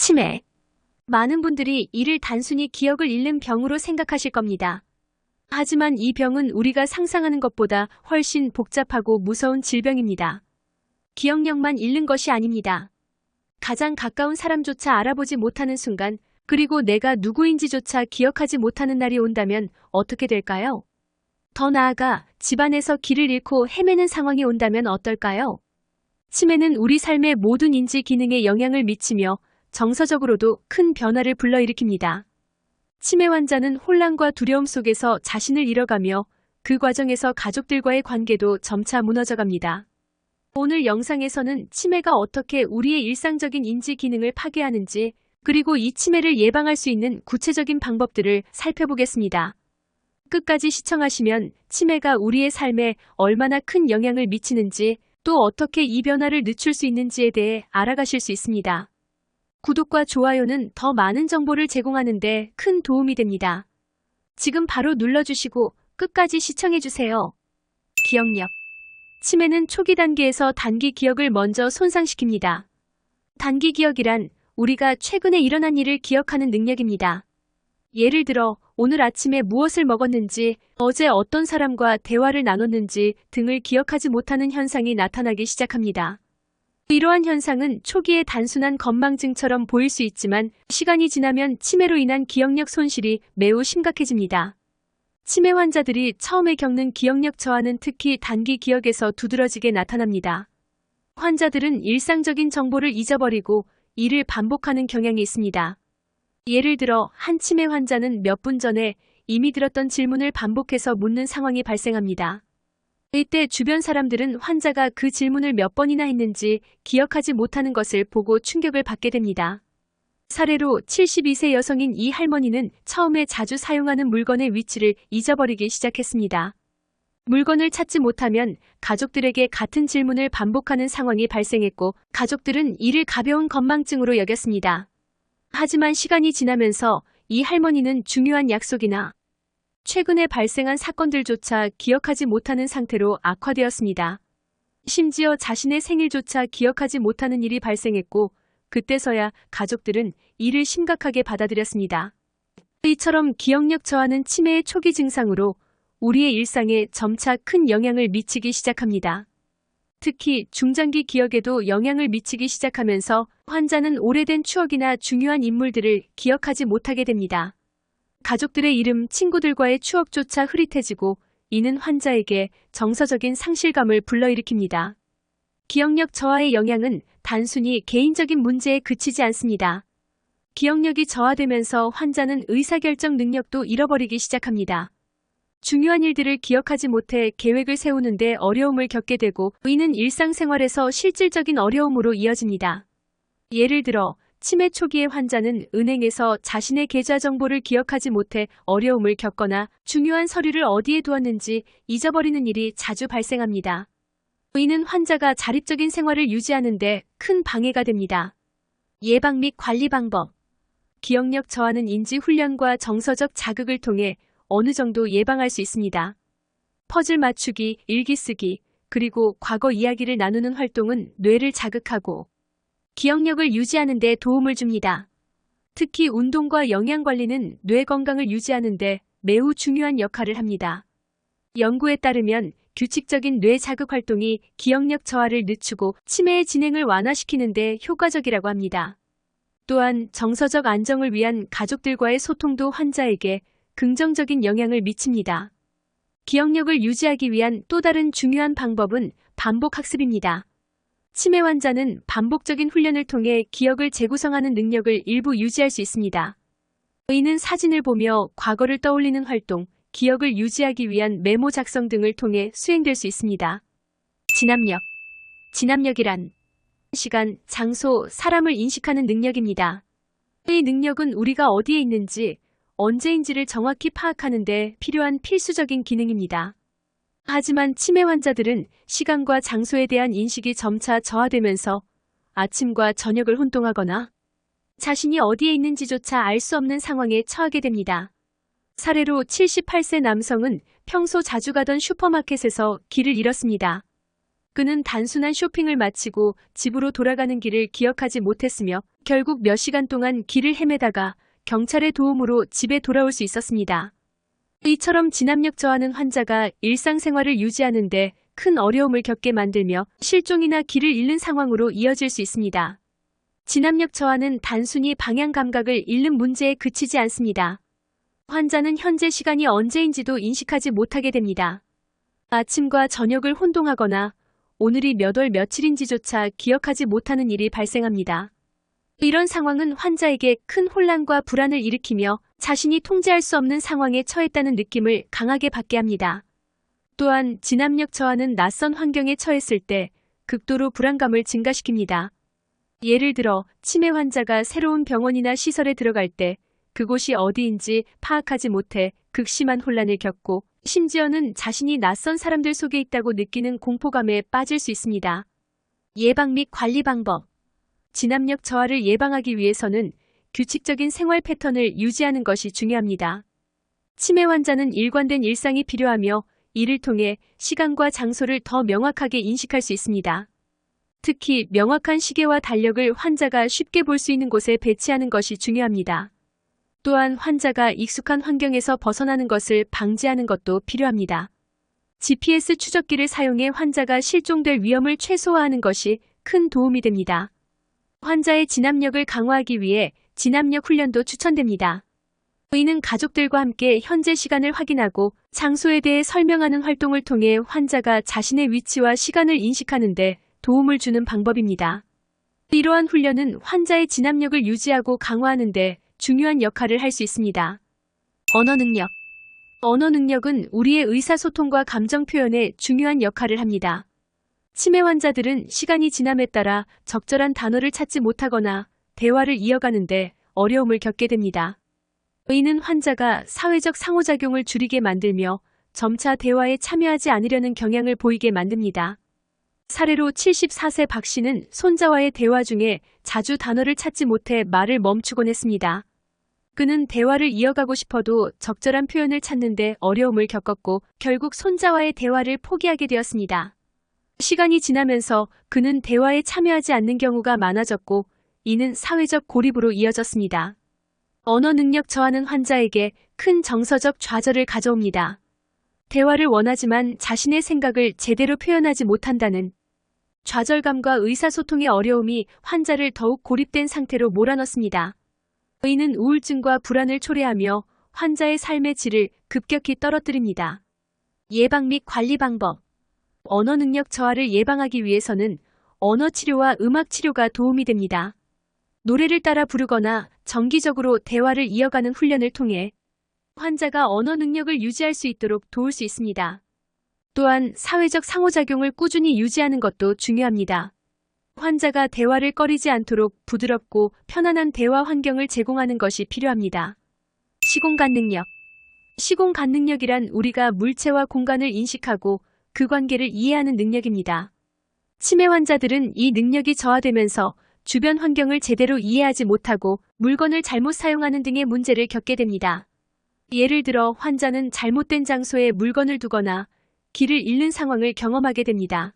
치매. 많은 분들이 이를 단순히 기억을 잃는 병으로 생각하실 겁니다. 하지만 이 병은 우리가 상상하는 것보다 훨씬 복잡하고 무서운 질병입니다. 기억력만 잃는 것이 아닙니다. 가장 가까운 사람조차 알아보지 못하는 순간, 그리고 내가 누구인지조차 기억하지 못하는 날이 온다면 어떻게 될까요? 더 나아가 집안에서 길을 잃고 헤매는 상황이 온다면 어떨까요? 치매는 우리 삶의 모든 인지 기능에 영향을 미치며 정서적으로도 큰 변화를 불러일으킵니다. 치매 환자는 혼란과 두려움 속에서 자신을 잃어가며 그 과정에서 가족들과의 관계도 점차 무너져갑니다. 오늘 영상에서는 치매가 어떻게 우리의 일상적인 인지 기능을 파괴하는지, 그리고 이 치매를 예방할 수 있는 구체적인 방법들을 살펴보겠습니다. 끝까지 시청하시면 치매가 우리의 삶에 얼마나 큰 영향을 미치는지, 또 어떻게 이 변화를 늦출 수 있는지에 대해 알아가실 수 있습니다. 구독과 좋아요는 더 많은 정보를 제공하는 데 큰 도움이 됩니다. 지금 바로 눌러주시고 끝까지 시청해주세요. 기억력. 치매는 초기 단계에서 단기 기억을 먼저 손상시킵니다. 단기 기억이란 우리가 최근에 일어난 일을 기억하는 능력입니다. 예를 들어 오늘 아침에 무엇을 먹었는지, 어제 어떤 사람과 대화를 나눴는지 등을 기억하지 못하는 현상이 나타나기 시작합니다. 이러한 현상은 초기에 단순한 건망증처럼 보일 수 있지만 시간이 지나면 치매로 인한 기억력 손실이 매우 심각해집니다. 치매 환자들이 처음에 겪는 기억력 저하는 특히 단기 기억에서 두드러지게 나타납니다. 환자들은 일상적인 정보를 잊어버리고 이를 반복하는 경향이 있습니다. 예를 들어 한 치매 환자는 몇 분 전에 이미 들었던 질문을 반복해서 묻는 상황이 발생합니다. 이때 주변 사람들은 환자가 그 질문을 몇 번이나 했는지 기억하지 못하는 것을 보고 충격을 받게 됩니다. 사례로 72세 여성인 이 할머니는 처음에 자주 사용하는 물건의 위치를 잊어버리기 시작했습니다. 물건을 찾지 못하면 가족들에게 같은 질문을 반복하는 상황이 발생했고, 가족들은 이를 가벼운 건망증으로 여겼습니다. 하지만 시간이 지나면서 이 할머니는 중요한 약속이나 최근에 발생한 사건들조차 기억하지 못하는 상태로 악화되었습니다. 심지어 자신의 생일조차 기억하지 못하는 일이 발생했고, 그때서야 가족들은 이를 심각하게 받아들였습니다. 이처럼 기억력 저하는 치매의 초기 증상으로 우리의 일상에 점차 큰 영향을 미치기 시작합니다. 특히 중장기 기억에도 영향을 미치기 시작하면서 환자는 오래된 추억이나 중요한 인물들을 기억하지 못하게 됩니다. 가족들의 이름, 친구들과의 추억조차 흐릿해지고, 이는 환자에게 정서적인 상실감을 불러일으킵니다. 기억력 저하의 영향은 단순히 개인적인 문제에 그치지 않습니다. 기억력이 저하되면서 환자는 의사결정 능력도 잃어버리기 시작합니다. 중요한 일들을 기억하지 못해 계획을 세우는데 어려움을 겪게 되고, 이는 일상생활에서 실질적인 어려움으로 이어집니다. 예를 들어 치매 초기의 환자는 은행에서 자신의 계좌 정보를 기억하지 못해 어려움을 겪거나 중요한 서류를 어디에 두었는지 잊어버리는 일이 자주 발생합니다. 이는 환자가 자립적인 생활을 유지하는 데 큰 방해가 됩니다. 예방 및 관리 방법. 기억력 저하는 인지 훈련과 정서적 자극을 통해 어느 정도 예방할 수 있습니다. 퍼즐 맞추기, 일기 쓰기, 그리고 과거 이야기를 나누는 활동은 뇌를 자극하고 기억력을 유지하는 데 도움을 줍니다. 특히 운동과 영양관리는 뇌 건강을 유지하는 데 매우 중요한 역할을 합니다. 연구에 따르면 규칙적인 뇌 자극 활동이 기억력 저하를 늦추고 치매의 진행을 완화시키는 데 효과적이라고 합니다. 또한 정서적 안정을 위한 가족들과의 소통도 환자에게 긍정적인 영향을 미칩니다. 기억력을 유지하기 위한 또 다른 중요한 방법은 반복 학습입니다. 치매 환자는 반복적인 훈련을 통해 기억을 재구성하는 능력을 일부 유지할 수 있습니다. 이는 사진을 보며 과거를 떠올리는 활동, 기억을 유지하기 위한 메모 작성 등을 통해 수행될 수 있습니다. 진압력. 진압력이란 시간, 장소, 사람을 인식하는 능력입니다. 이 능력은 우리가 어디에 있는지, 언제인지를 정확히 파악하는 데 필요한 필수적인 기능입니다. 하지만 치매 환자들은 시간과 장소에 대한 인식이 점차 저하되면서 아침과 저녁을 혼동하거나 자신이 어디에 있는지조차 알 수 없는 상황에 처하게 됩니다. 사례로 78세 남성은 평소 자주 가던 슈퍼마켓에서 길을 잃었습니다. 그는 단순한 쇼핑을 마치고 집으로 돌아가는 길을 기억하지 못했으며 결국 몇 시간 동안 길을 헤매다가 경찰의 도움으로 집에 돌아올 수 있었습니다. 이처럼 진압력 저하는 환자가 일상생활을 유지하는데 큰 어려움을 겪게 만들며 실종이나 길을 잃는 상황으로 이어질 수 있습니다. 진압력 저하는 단순히 방향 감각을 잃는 문제에 그치지 않습니다. 환자는 현재 시간이 언제인지도 인식하지 못하게 됩니다. 아침과 저녁을 혼동하거나 오늘이 몇 월 며칠인지조차 기억하지 못하는 일이 발생합니다. 이런 상황은 환자에게 큰 혼란과 불안을 일으키며 자신이 통제할 수 없는 상황에 처했다는 느낌을 강하게 받게 합니다. 또한 진압력 저하는 낯선 환경에 처했을 때 극도로 불안감을 증가시킵니다. 예를 들어 치매 환자가 새로운 병원이나 시설에 들어갈 때 그곳이 어디인지 파악하지 못해 극심한 혼란을 겪고 심지어는 자신이 낯선 사람들 속에 있다고 느끼는 공포감에 빠질 수 있습니다. 예방 및 관리 방법. 진압력 저하를 예방하기 위해서는 규칙적인 생활 패턴을 유지하는 것이 중요합니다. 치매 환자는 일관된 일상이 필요하며 이를 통해 시간과 장소를 더 명확하게 인식할 수 있습니다. 특히 명확한 시계와 달력을 환자가 쉽게 볼 수 있는 곳에 배치하는 것이 중요합니다. 또한 환자가 익숙한 환경에서 벗어나는 것을 방지하는 것도 필요합니다. GPS 추적기를 사용해 환자가 실종될 위험을 최소화하는 것이 큰 도움이 됩니다. 환자의 진압력을 강화하기 위해 진압력 훈련도 추천됩니다. 이는 가족들과 함께 현재 시간을 확인하고 장소에 대해 설명하는 활동을 통해 환자가 자신의 위치와 시간을 인식하는 데 도움을 주는 방법입니다. 이러한 훈련은 환자의 진압력을 유지하고 강화하는 데 중요한 역할을 할 수 있습니다. 언어 능력. 언어 능력은 우리의 의사소통과 감정 표현에 중요한 역할을 합니다. 치매 환자들은 시간이 지남에 따라 적절한 단어를 찾지 못하거나 대화를 이어가는데 어려움을 겪게 됩니다. 이는 환자가 사회적 상호작용을 줄이게 만들며 점차 대화에 참여하지 않으려는 경향을 보이게 만듭니다. 사례로 74세 박 씨는 손자와의 대화 중에 자주 단어를 찾지 못해 말을 멈추곤 했습니다. 그는 대화를 이어가고 싶어도 적절한 표현을 찾는데 어려움을 겪었고 결국 손자와의 대화를 포기하게 되었습니다. 시간이 지나면서 그는 대화에 참여하지 않는 경우가 많아졌고 이는 사회적 고립으로 이어졌습니다. 언어 능력 저하는 환자에게 큰 정서적 좌절을 가져옵니다. 대화를 원하지만 자신의 생각을 제대로 표현하지 못한다는 좌절감과 의사소통의 어려움이 환자를 더욱 고립된 상태로 몰아넣습니다. 이는 우울증과 불안을 초래하며 환자의 삶의 질을 급격히 떨어뜨립니다. 예방 및 관리 방법. 언어 능력 저하를 예방하기 위해서는 언어 치료와 음악 치료가 도움이 됩니다. 노래를 따라 부르거나 정기적으로 대화를 이어가는 훈련을 통해 환자가 언어 능력을 유지할 수 있도록 도울 수 있습니다. 또한 사회적 상호작용을 꾸준히 유지하는 것도 중요합니다. 환자가 대화를 꺼리지 않도록 부드럽고 편안한 대화 환경을 제공하는 것이 필요합니다. 시공간 능력. 시공간 능력이란 우리가 물체와 공간을 인식하고 그 관계를 이해하는 능력입니다. 치매 환자들은 이 능력이 저하되면서 주변 환경을 제대로 이해하지 못하고 물건을 잘못 사용하는 등의 문제를 겪게 됩니다. 예를 들어 환자는 잘못된 장소에 물건을 두거나 길을 잃는 상황을 경험하게 됩니다.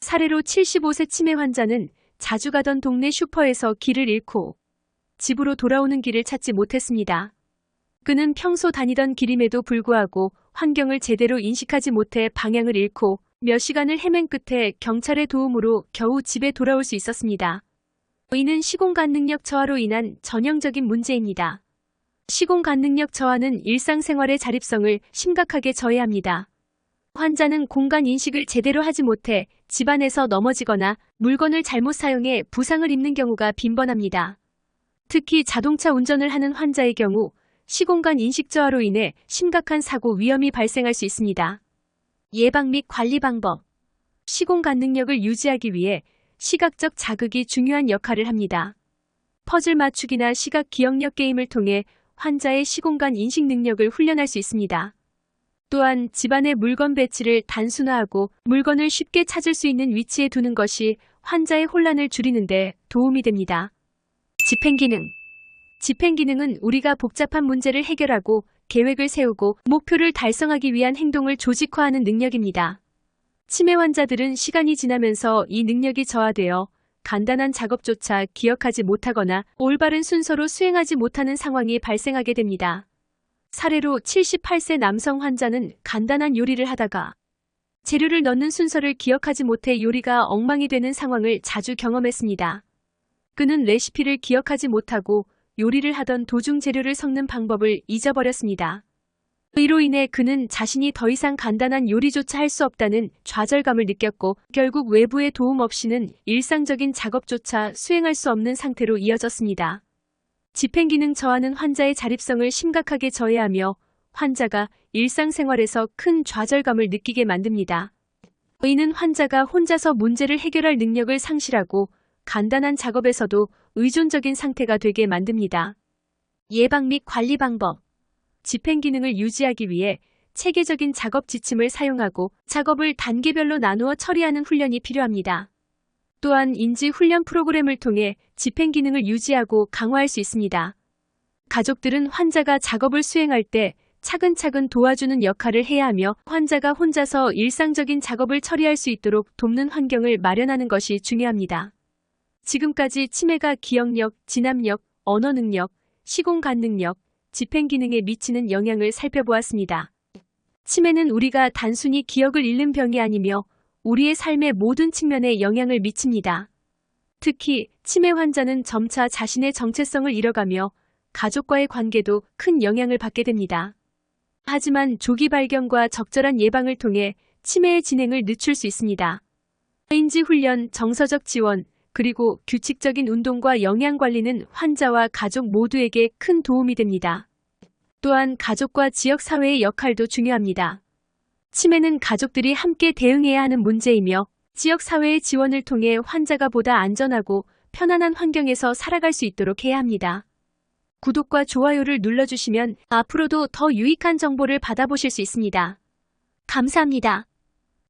사례로 75세 치매 환자는 자주 가던 동네 슈퍼에서 길을 잃고 집으로 돌아오는 길을 찾지 못했습니다. 그는 평소 다니던 길임에도 불구하고 환경을 제대로 인식하지 못해 방향을 잃고 몇 시간을 헤맨 끝에 경찰의 도움으로 겨우 집에 돌아올 수 있었습니다. 이는 시공간 능력 저하로 인한 전형적인 문제입니다. 시공간 능력 저하는 일상생활의 자립성을 심각하게 저해합니다. 환자는 공간 인식을 제대로 하지 못해 집안에서 넘어지거나 물건을 잘못 사용해 부상을 입는 경우가 빈번합니다. 특히 자동차 운전을 하는 환자의 경우 시공간 인식 저하로 인해 심각한 사고 위험이 발생할 수 있습니다. 예방 및 관리 방법. 시공간 능력을 유지하기 위해 시각적 자극이 중요한 역할을 합니다. 퍼즐 맞추기나 시각 기억력 게임을 통해 환자의 시공간 인식 능력을 훈련할 수 있습니다. 또한 집안의 물건 배치를 단순화하고 물건을 쉽게 찾을 수 있는 위치에 두는 것이 환자의 혼란을 줄이는 데 도움이 됩니다. 집행기능. 집행기능은 우리가 복잡한 문제를 해결하고 계획을 세우고 목표를 달성하기 위한 행동을 조직화하는 능력입니다. 치매 환자들은 시간이 지나면서 이 능력이 저하되어 간단한 작업조차 기억하지 못하거나 올바른 순서로 수행하지 못하는 상황이 발생하게 됩니다. 사례로 78세 남성 환자는 간단한 요리를 하다가 재료를 넣는 순서를 기억하지 못해 요리가 엉망이 되는 상황을 자주 경험했습니다. 그는 레시피를 기억하지 못하고 요리를 하던 도중 재료를 섞는 방법을 잊어버렸습니다. 이로 인해 그는 자신이 더 이상 간단한 요리조차 할 수 없다는 좌절감을 느꼈고 결국 외부의 도움 없이는 일상적인 작업조차 수행할 수 없는 상태로 이어졌습니다. 집행기능 저하는 환자의 자립성을 심각하게 저해하며 환자가 일상생활에서 큰 좌절감을 느끼게 만듭니다. 이는 환자가 혼자서 문제를 해결할 능력을 상실하고 간단한 작업에서도 의존적인 상태가 되게 만듭니다. 예방 및 관리 방법. 집행기능을 유지하기 위해 체계적인 작업 지침을 사용하고 작업을 단계별로 나누어 처리하는 훈련이 필요합니다. 또한 인지 훈련 프로그램을 통해 집행기능을 유지하고 강화할 수 있습니다. 가족들은 환자가 작업을 수행할 때 차근차근 도와주는 역할을 해야 하며 환자가 혼자서 일상적인 작업을 처리할 수 있도록 돕는 환경을 마련하는 것이 중요합니다. 지금까지 치매가 기억력, 진압력, 언어 능력, 시공간 능력, 집행기능에 미치는 영향을 살펴보았습니다. 치매는 우리가 단순히 기억을 잃는 병이 아니며 우리의 삶의 모든 측면에 영향을 미칩니다. 특히 치매 환자는 점차 자신의 정체성을 잃어가며 가족과의 관계도 큰 영향을 받게 됩니다. 하지만 조기 발견과 적절한 예방을 통해 치매의 진행을 늦출 수 있습니다. 인지 훈련, 정서적 지원, 그리고 규칙적인 운동과 영양관리는 환자와 가족 모두에게 큰 도움이 됩니다. 또한 가족과 지역사회의 역할도 중요합니다. 치매는 가족들이 함께 대응해야 하는 문제이며 지역사회의 지원을 통해 환자가 보다 안전하고 편안한 환경에서 살아갈 수 있도록 해야 합니다. 구독과 좋아요를 눌러주시면 앞으로도 더 유익한 정보를 받아보실 수 있습니다. 감사합니다.